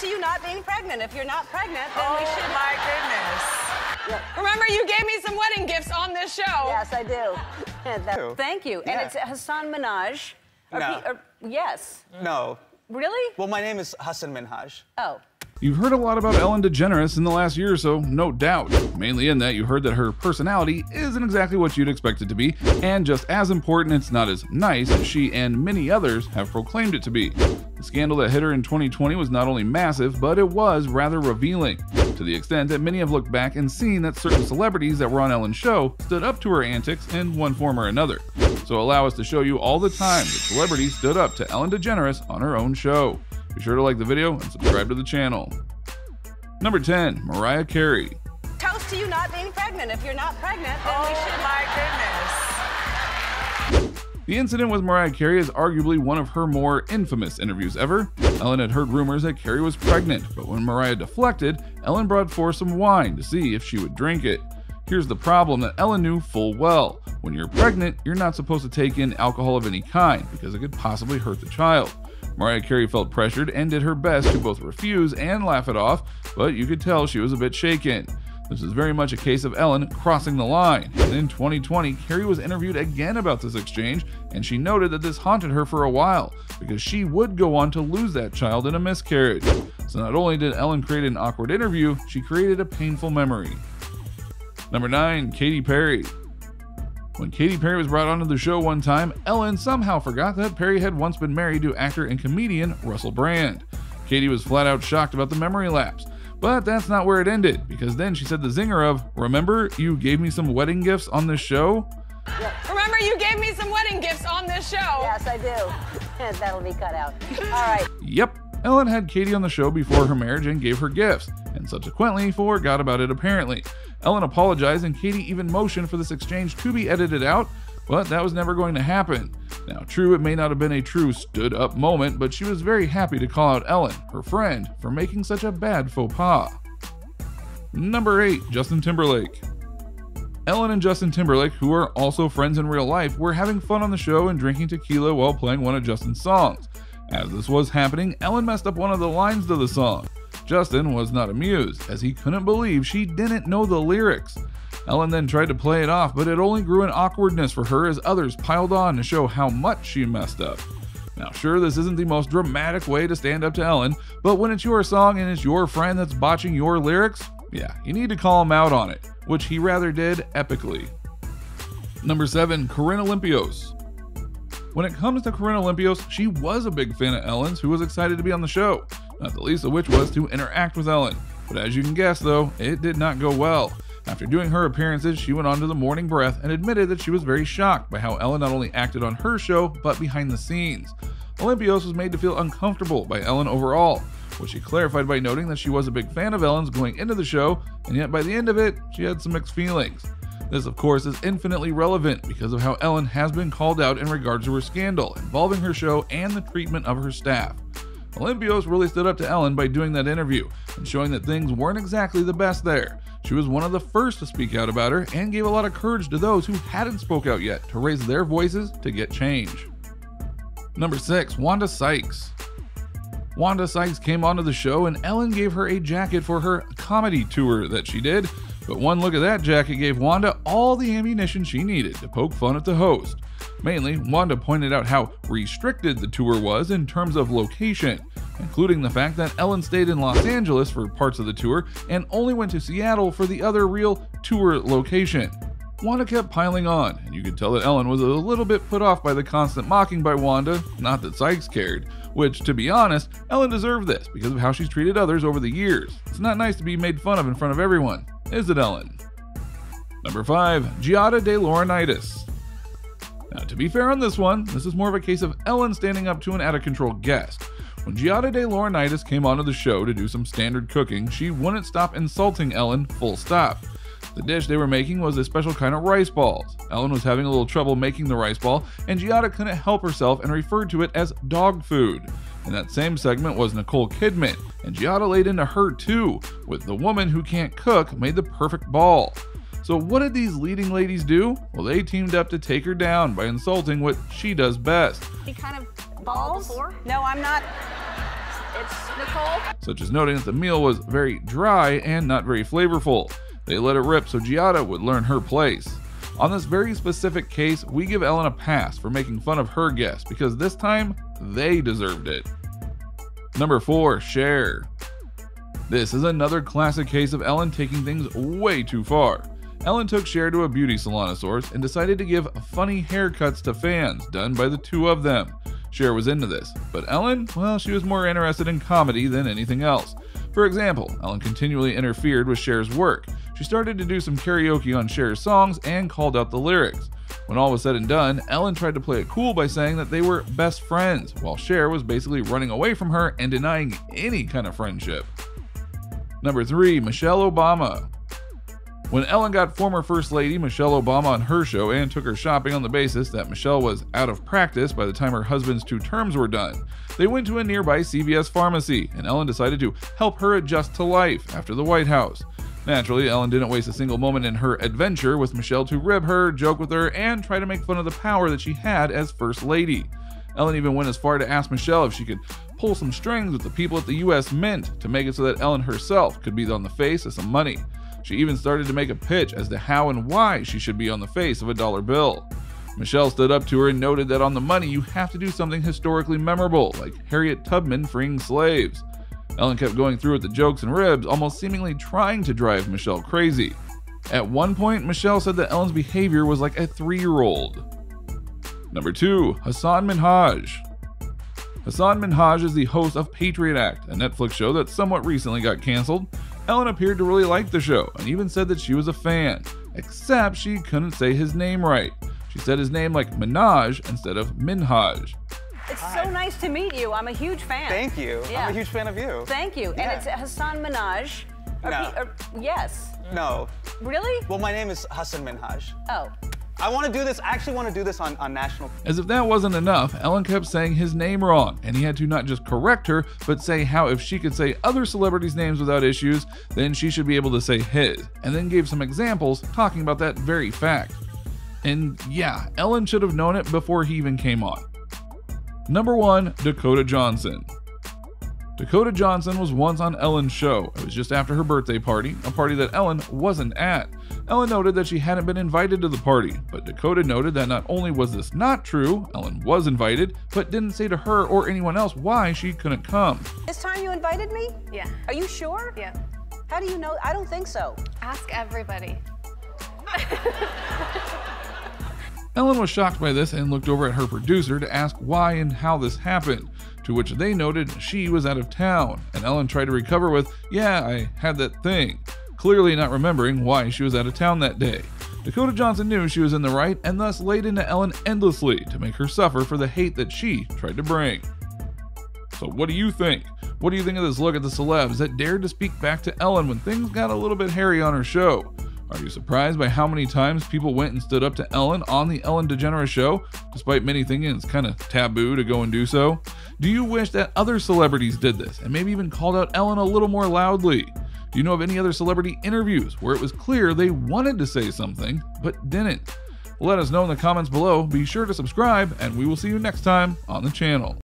to you not being pregnant. If you're not pregnant, then we should. Oh my goodness. Yeah. Remember, you gave me some wedding gifts on this show. Yes, I do. Thank you. Yeah. And it's Hasan Minhaj. No. Yes. No. Really? Well, my name is Hasan Minhaj. Oh. You've heard a lot about Ellen DeGeneres in the last year or so, no doubt. Mainly in that you heard that her personality isn't exactly what you'd expect it to be, and just as important, it's not as nice as she and many others have proclaimed it to be. The scandal that hit her in 2020 was not only massive, but it was rather revealing, to the extent that many have looked back and seen that certain celebrities that were on Ellen's show stood up to her antics in one form or another. So allow us to show you all the time that celebrities stood up to Ellen DeGeneres on her own show. Be sure to like the video and subscribe to the channel. Number 10, Mariah Carey. Toast to you not being pregnant. If you're not pregnant, then we should. Oh my goodness. The incident with Mariah Carey is arguably one of her more infamous interviews ever. Ellen had heard rumors that Carey was pregnant, but when Mariah deflected, Ellen brought forth some wine to see if she would drink it. Here's the problem that Ellen knew full well. When you're pregnant, you're not supposed to take in alcohol of any kind because it could possibly hurt the child. Mariah Carey felt pressured and did her best to both refuse and laugh it off, but you could tell she was a bit shaken. This is very much a case of Ellen crossing the line, and in 2020, Carey was interviewed again about this exchange, and she noted that this haunted her for a while, because she would go on to lose that child in a miscarriage. So not only did Ellen create an awkward interview, she created a painful memory. Number 9, Katy Perry. When Katy Perry was brought onto the show one time, Ellen somehow forgot that Perry had once been married to actor and comedian Russell Brand. Katy was flat out shocked about the memory lapse. But that's not where it ended, because then she said the zinger of, "Remember, you gave me some wedding gifts on this show?" Remember, you gave me some wedding gifts on this show. Yes, I do. That'll be cut out. All right. Yep, Ellen had Katy on the show before her marriage and gave her gifts, and subsequently forgot about it apparently. Ellen apologized and Katy even motioned for this exchange to be edited out, but that was never going to happen. Now true, it may not have been a true stood up moment, but she was very happy to call out Ellen, her friend, for making such a bad faux pas. Number 8, Justin Timberlake. Ellen and Justin Timberlake, who are also friends in real life, were having fun on the show and drinking tequila while playing one of Justin's songs. As this was happening, Ellen messed up one of the lines to the song. Justin was not amused, as he couldn't believe she didn't know the lyrics. Ellen then tried to play it off, but it only grew in awkwardness for her as others piled on to show how much she messed up. Now sure, this isn't the most dramatic way to stand up to Ellen, but when it's your song and it's your friend that's botching your lyrics, yeah, you need to call him out on it, which he rather did epically. Number 7, CorinneOlympios. When it comes to CorinneOlympios, she was a big fan of Ellen's, who was excited to be on the show, not the least of which was to interact with Ellen. But as you can guess though, it did not go well. After doing her appearances, she went on to The Morning Breath and admitted that she was very shocked by how Ellen not only acted on her show, but behind the scenes. Olympios was made to feel uncomfortable by Ellen overall, which she clarified by noting that she was a big fan of Ellen's going into the show, and yet by the end of it, she had some mixed feelings. This, of course, is infinitely relevant because of how Ellen has been called out in regards to her scandal involving her show and the treatment of her staff. Olympios really stood up to Ellen by doing that interview and showing that things weren't exactly the best there. She was one of the first to speak out about her and gave a lot of courage to those who hadn't spoke out yet to raise their voices to get change. Number 6, Wanda Sykes. Wanda Sykes came onto the show and Ellen gave her a jacket for her comedy tour that she did, but one look at that jacket gave Wanda all the ammunition she needed to poke fun at the host. Mainly, Wanda pointed out how restricted the tour was in terms of location, including the fact that Ellen stayed in Los Angeles for parts of the tour and only went to Seattle for the other real tour location. Wanda kept piling on, and you could tell that Ellen was a little bit put off by the constant mocking by Wanda, not that Sykes cared, which, to be honest, Ellen deserved this because of how she's treated others over the years. It's not nice to be made fun of in front of everyone, is it, Ellen? Number 5, Giada De Laurentis. Now, to be fair on this one, this is more of a case of Ellen standing up to an out-of-control guest. When Giada De Laurentis came onto the show to do some standard cooking, she wouldn't stop insulting Ellen, full stop. The dish they were making was a special kind of rice balls. Ellen was having a little trouble making the rice ball, and Giada couldn't help herself and referred to it as dog food. In that same segment was Nicole Kidman, and Giada laid into her too, with the woman who can't cook made the perfect ball. So what did these leading ladies do? Well, they teamed up to take her down by insulting what she does best. He kind of balls? No, I'm not. It's Nicole. such as noting that the meal was very dry and not very flavorful. They let it rip so Giada would learn her place. On this very specific case, we give Ellen a pass for making fun of her guests because this time, they deserved it. Number 4. Cher. This is another classic case of Ellen taking things way too far. Ellen took Cher to a beauty salon of sorts and decided to give funny haircuts to fans, done by the two of them. Cher was into this, but Ellen, well, she was more interested in comedy than anything else. For example, Ellen continually interfered with Cher's work. She started to do some karaoke on Cher's songs and called out the lyrics. When all was said and done, Ellen tried to play it cool by saying that they were best friends, while Cher was basically running away from her and denying any kind of friendship. Number 3. Michelle Obama. When Ellen got former First Lady Michelle Obama on her show and took her shopping on the basis that Michelle was out of practice by the time her husband's 2 terms were done, they went to a nearby CVS pharmacy, and Ellen decided to help her adjust to life after the White House. Naturally, Ellen didn't waste a single moment in her adventure with Michelle to rib her, joke with her, and try to make fun of the power that she had as First Lady. Ellen even went as far to ask Michelle if she could pull some strings with the people at the US Mint to make it so that Ellen herself could be on the face of some money. She even started to make a pitch as to how and why she should be on the face of a dollar bill. Michelle stood up to her and noted that on the money you have to do something historically memorable, like Harriet Tubman freeing slaves. Ellen kept going through with the jokes and ribs, almost seemingly trying to drive Michelle crazy. At one point, Michelle said that Ellen's behavior was like a 3-year-old. Number 2. Hasan Minhaj. Hasan Minhaj is the host of Patriot Act, a Netflix show that somewhat recently got canceled. Ellen appeared to really like the show and even said that she was a fan, except she couldn't say his name right. She said his name like Minaj instead of Minhaj. It's so nice to meet you. I'm a huge fan. Thank you. Yeah. I'm a huge fan of you. Thank you. Yeah. And it's Hasan Minhaj. No. Yes. No. Really? Well, my name is Hasan Minhaj. Oh. I want to do this. I actually want to do this on national. As if that wasn't enough, Ellen kept saying his name wrong, and he had to not just correct her, but say how if she could say other celebrities' names without issues, then she should be able to say his, and then gave some examples talking about that very fact. And yeah, Ellen should have known it before he even came on. Number 1. Dakota Johnson. Dakota Johnson was once on Ellen's show. It was just after her birthday party, a party that Ellen wasn't at. Ellen noted that she hadn't been invited to the party, but Dakota noted that not only was this not true, Ellen was invited, but didn't say to her or anyone else why she couldn't come. This time you invited me? Yeah. Are you sure? Yeah. How do you know? I don't think so. Ask everybody. Ellen was shocked by this and looked over at her producer to ask why and how this happened, to which they noted she was out of town, and Ellen tried to recover with, "Yeah, I had that thing," clearly not remembering why she was out of town that day. Dakota Johnson knew she was in the right and thus laid into Ellen endlessly to make her suffer for the hate that she tried to bring. So what do you think? What do you think of this look at the celebs that dared to speak back to Ellen when things got a little bit hairy on her show? Are you surprised by how many times people went and stood up to Ellen on the Ellen DeGeneres show, despite many thinking it's kind of taboo to go and do so? Do you wish that other celebrities did this and maybe even called out Ellen a little more loudly? Do you know of any other celebrity interviews where it was clear they wanted to say something but didn't? Let us know in the comments below. Be sure to subscribe, and we will see you next time on the channel.